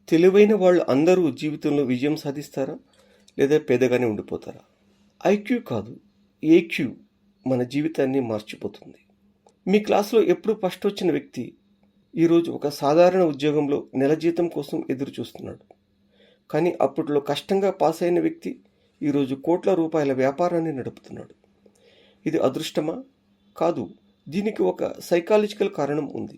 తెలివైన వాళ్ళు అందరూ జీవితంలో విజయం సాధిస్తారా? లేదా పేదగానే ఉండిపోతారా? ఐక్యూ కాదు, ఏక్యూ మన జీవితాన్ని మార్చిపోతుంది. మీ క్లాసులో ఎప్పుడు ఫస్ట్ వచ్చిన వ్యక్తి ఈరోజు ఒక సాధారణ ఉద్యోగంలో నెల జీతం కోసం ఎదురు చూస్తున్నాడు. కానీ అప్పట్లో కష్టంగా పాస్ అయిన వ్యక్తి ఈరోజు కోట్ల రూపాయల వ్యాపారాన్ని నడుపుతున్నాడు. ఇది అదృష్టమా? కాదు. దీనికి ఒక సైకాలజికల్ కారణం ఉంది.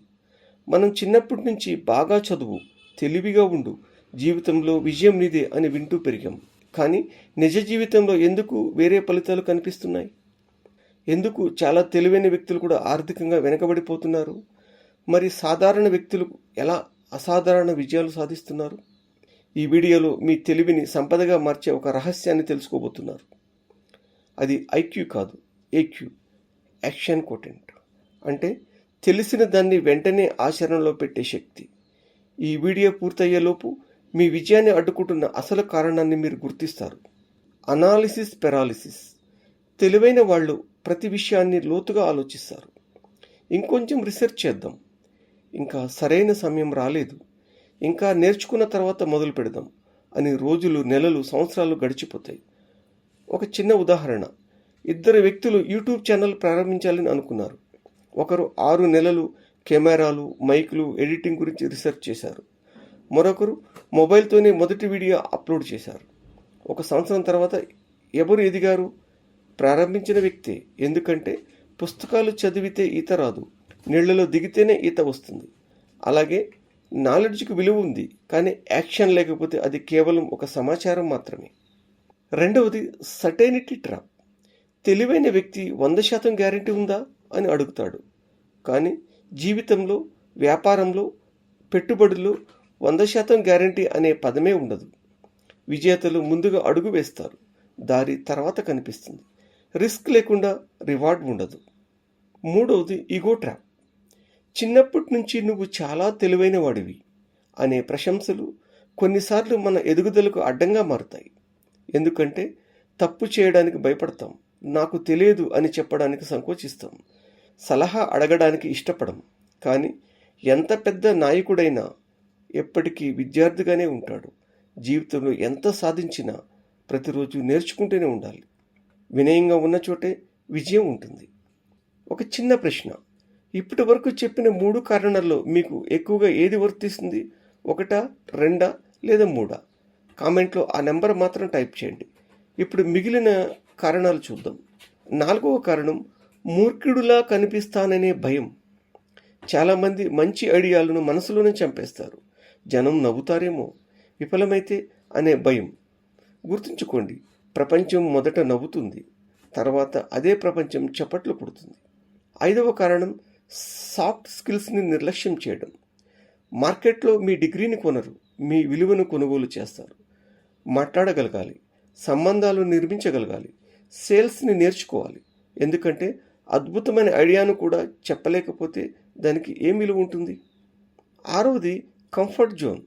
మనం చిన్నప్పటి నుంచి బాగా చదువు, తెలివిగా ఉండు, జీవితంలో విజయం నీదే అని వింటూ పెరిగాం. కానీ నిజ జీవితంలో ఎందుకు వేరే ఫలితాలు కనిపిస్తున్నాయి? ఎందుకు చాలా తెలివైన వ్యక్తులు కూడా ఆర్థికంగా వెనకబడిపోతున్నారు? మరి సాధారణ వ్యక్తులు ఎలా అసాధారణ విజయాలు సాధిస్తున్నారు? ఈ వీడియోలో మీ తెలివిని సంపదగా మార్చే ఒక రహస్యాన్ని తెలుసుకోబోతున్నారు. అది ఐక్యూ కాదు, ఏక్యూ, యాక్షన్ కోటెంట్. అంటే తెలిసిన దాన్ని వెంటనే ఆచరణలో పెట్టే శక్తి. ఈ వీడియో పూర్తయ్యేలోపు మీ విజయాన్ని అడ్డుకుంటున్న అసలు కారణాన్ని మీరు గుర్తిస్తారు. Analysis paralysis. తెలివైన వాళ్ళు ప్రతి విషయాన్ని లోతుగా ఆలోచిస్తారు. ఇంకొంచెం రీసెర్చ్ చేద్దాం, ఇంకా సరైన సమయం రాలేదు, ఇంకా నేర్చుకున్న తర్వాత మొదలు పెడదాం అని రోజులు, నెలలు, సంవత్సరాలు గడిచిపోతాయి. ఒక చిన్న ఉదాహరణ. ఇద్దరు వ్యక్తులు యూట్యూబ్ ఛానల్ ప్రారంభించాలని అనుకున్నారు. ఒకరు 6 నెలలు కెమెరాలు, మైకులు, ఎడిటింగ్ గురించి రీసెర్చ్ చేశారు. మరొకరు మొబైల్తోనే మొదటి వీడియో అప్లోడ్ చేశారు. 1 సంవత్సరం తర్వాత ఎవరు ఎదిగారు? ప్రారంభించిన వ్యక్తే. ఎందుకంటే పుస్తకాలు చదివితే ఈత రాదు, నీళ్లలో దిగితేనే ఈత వస్తుంది. అలాగే నాలెడ్జ్కి విలువ ఉంది, కానీ యాక్షన్ లేకపోతే అది కేవలం ఒక సమాచారం మాత్రమే. రెండవది సర్టెనిటీ ట్రాప్. తెలివైన వ్యక్తి 100% గ్యారెంటీ ఉందా అని అడుగుతాడు. కానీ జీవితంలో, వ్యాపారంలో, పెట్టుబడుల్లో 100% గ్యారెంటీ అనే పదమే ఉండదు. విజేతలు ముందుగా అడుగు వేస్తారు, దారి తర్వాత కనిపిస్తుంది. రిస్క్ లేకుండా రివార్డ్ ఉండదు. మూడవది ఈగో ట్రాప్. చిన్నప్పటి నుంచి నువ్వు చాలా తెలివైన వాడివి అనే ప్రశంసలు కొన్నిసార్లు మన ఎదుగుదలకు అడ్డంగా మారుతాయి. ఎందుకంటే తప్పు చేయడానికి భయపడతాం, నాకు తెలియదు అని చెప్పడానికి సంకోచిస్తాం, సలహా అడగడానికి ఇష్టపడం. కానీ ఎంత పెద్ద నాయకుడైనా ఎప్పటికీ విద్యార్థిగానే ఉంటాడు. జీవితంలో ఎంత సాధించినా ప్రతిరోజు నేర్చుకుంటూనే ఉండాలి. వినయంగా ఉన్న చోటే విజయం ఉంటుంది. ఒక చిన్న ప్రశ్న. ఇప్పటి వరకు చెప్పిన 3 కారణాల్లో మీకు ఎక్కువగా ఏది వర్తిస్తుంది? 1, 2 లేదా 3? కామెంట్లో ఆ నెంబర్ మాత్రం టైప్ చేయండి. ఇప్పుడు మిగిలిన కారణాలు చూద్దాం. 4వ కారణం మూర్ఖుడులా కనిపిస్తాననే భయం. చాలామంది మంచి ఐడియాలను మనసులోనే చంపేస్తారు. జనం నవ్వుతారేమో, విఫలమైతే అనే భయం. గుర్తుంచుకోండి, ప్రపంచం మొదట నవ్వుతుంది, తర్వాత అదే ప్రపంచం చప్పట్లు కొడుతుంది. 5వ కారణం సాఫ్ట్ స్కిల్స్ని నిర్లక్ష్యం చేయడం. మార్కెట్లో మీ డిగ్రీని కొనరు, మీ విలువను కొనుగోలు చేస్తారు. మాట్లాడగలగాలి, సంబంధాలు నిర్మించగలగాలి, సేల్స్ని నేర్చుకోవాలి. ఎందుకంటే అద్భుతమైన ఐడియాను కూడా చెప్పలేకపోతే దానికి ఏం విలువ ఉంటుంది? 6వది కంఫర్ట్ జోన్.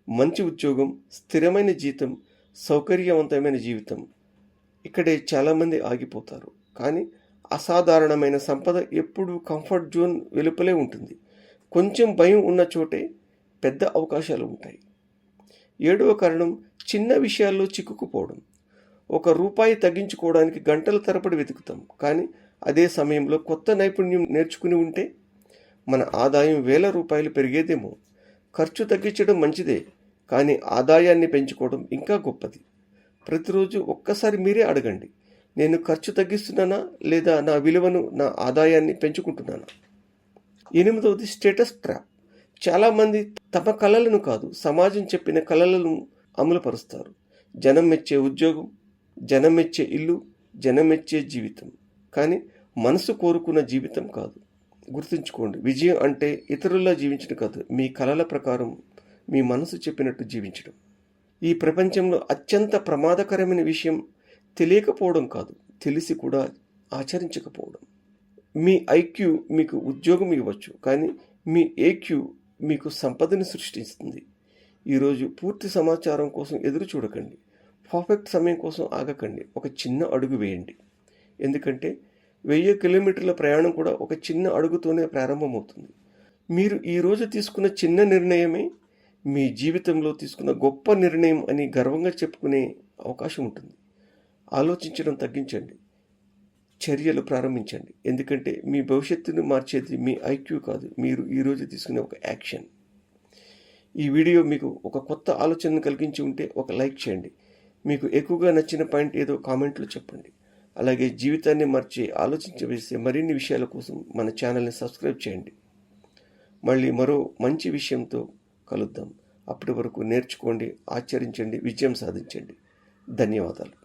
మంచి ఉద్యోగం, స్థిరమైన జీతం, సౌకర్యవంతమైన జీవితం. ఇక్కడే చాలామంది ఆగిపోతారు. కానీ అసాధారణమైన సంపద ఎప్పుడూ కంఫర్ట్ జోన్ వెలుపలే ఉంటుంది. కొంచెం భయం ఉన్న చోటే పెద్ద అవకాశాలు ఉంటాయి. 7వ కారణం చిన్న విషయాల్లో చిక్కుకుపోవడం. ₹1 తగ్గించుకోవడానికి గంటల తరబడి వెతుకుతాం. కానీ అదే సమయంలో కొత్త నైపుణ్యం నేర్చుకుని ఉంటే మన ఆదాయం ₹1000 పెరిగేదేమో. ఖర్చు తగ్గించడం మంచిదే, కానీ ఆదాయాన్ని పెంచుకోవడం ఇంకా గొప్పది. ప్రతిరోజు ఒక్కసారి మీరే అడగండి, నేను ఖర్చు తగ్గిస్తున్నానా లేదా నా విలువను, నా ఆదాయాన్ని పెంచుకుంటున్నానా? 8వది స్టేటస్ ట్రాప్. చాలామంది తమ కలలను కాదు, సమాజం చెప్పిన కలలను అమలుపరుస్తారు. జనం మెచ్చే ఉద్యోగం, జనం మెచ్చే ఇల్లు, జనం మెచ్చే జీవితం. కానీ మనసు కోరుకున్న జీవితం కాదు. గుర్తుంచుకోండి, విజయం అంటే ఇతరుల్లా జీవించడం కాదు, మీ కలల ప్రకారం మీ మనసు చెప్పినట్టు జీవించడం. ఈ ప్రపంచంలో అత్యంత ప్రమాదకరమైన విషయం తెలియకపోవడం కాదు, తెలిసి కూడా ఆచరించకపోవడం. మీ ఐక్యూ మీకు ఉద్యోగం ఇవ్వచ్చు, కానీ మీ ఏక్యూ మీకు సంపదని సృష్టిస్తుంది. ఈరోజు పూర్తి సమాచారం కోసం ఎదురు చూడకండి, పర్ఫెక్ట్ సమయం కోసం ఆగకండి. ఒక చిన్న అడుగు వేయండి. ఎందుకంటే 1000 కిలోమీటర్ల ప్రయాణం కూడా ఒక చిన్న అడుగుతోనే ప్రారంభమవుతుంది. మీరు ఈరోజు తీసుకున్న చిన్న నిర్ణయమే మీ జీవితంలో తీసుకున్న గొప్ప నిర్ణయం అని గర్వంగా చెప్పుకునే అవకాశం ఉంటుంది. ఆలోచించడం తగ్గించండి, చర్యలు ప్రారంభించండి. ఎందుకంటే మీ భవిష్యత్తును మార్చేది మీ ఐక్యూ కాదు, మీరు ఈరోజు తీసుకునే ఒక యాక్షన్. ఈ వీడియో మీకు ఒక కొత్త ఆలోచనను కలిగించి ఉంటే ఒక లైక్ చేయండి. మీకు ఎక్కువగా నచ్చిన పాయింట్ ఏదో కామెంట్లో చెప్పండి. అలాగే జీవితాన్ని మార్చి ఆలోచించవేసే మరిన్ని విషయాల కోసం మన ఛానల్ని సబ్స్క్రైబ్ చేయండి. మళ్ళీ మరో మంచి విషయంతో కలుద్దాం. అప్పటి వరకు నేర్చుకోండి, ఆచరించండి, విజయం సాధించండి. ధన్యవాదాలు.